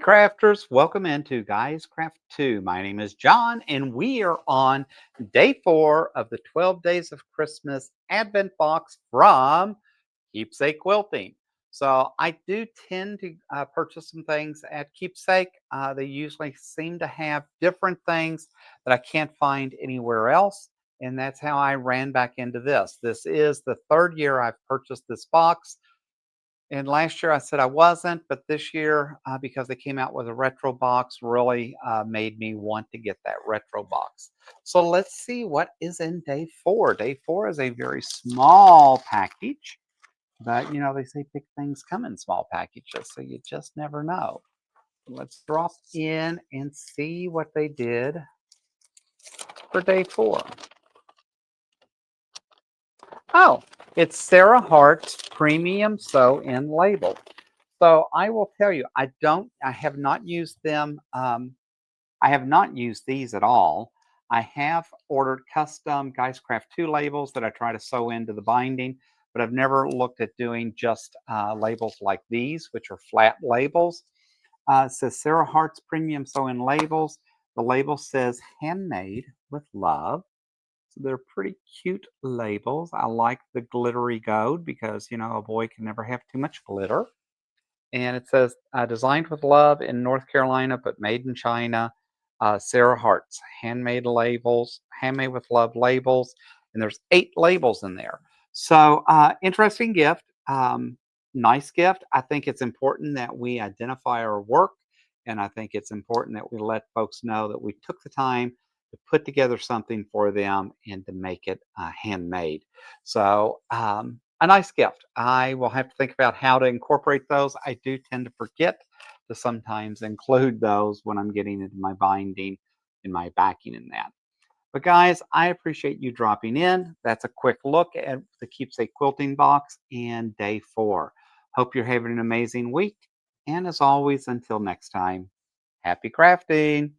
crafters, welcome into Guys Craft 2. My name is John, and we are on day 4 of the 12 Days of Christmas Advent box from Keepsake Quilting. So, I do tend to purchase some things at Keepsake. They usually seem to have different things that I can't find anywhere else, and that's how I ran back into this. This is the third year I've purchased this box. And last year I said I wasn't, but this year, because they came out with a retro box, really made me want to get that retro box. So let's see what is in day 4. Day 4 is a very small package, but they say big things come in small packages, so you just never know. Let's drop in and see what they did for day 4. Oh, it's Sarah Hart's Premium Sew In Label. So I will tell you, I have not used them. I have not used these at all. I have ordered custom Guys Craft 2 labels that I try to sew into the binding, but I've never looked at doing just labels like these, which are flat labels. It says Sarah Hart's Premium Sew In Labels. The label says handmade with love. So they're pretty cute labels. I like the glittery gold because, a boy can never have too much glitter. And it says, designed with love in North Carolina, but made in China. Sarah Hart's handmade labels, handmade with love labels, and there's 8 labels in there. So interesting gift, nice gift. I think it's important that we identify our work, and I think it's important that we let folks know that we took the time to put together something for them and to make it handmade. So a nice gift. I will have to think about how to incorporate those. I do tend to forget to sometimes include those when I'm getting into my binding and my backing in that. But guys, I appreciate you dropping in. That's a quick look at the Keepsake Quilting box and day 4. Hope you're having an amazing week. And as always, until next time, happy crafting.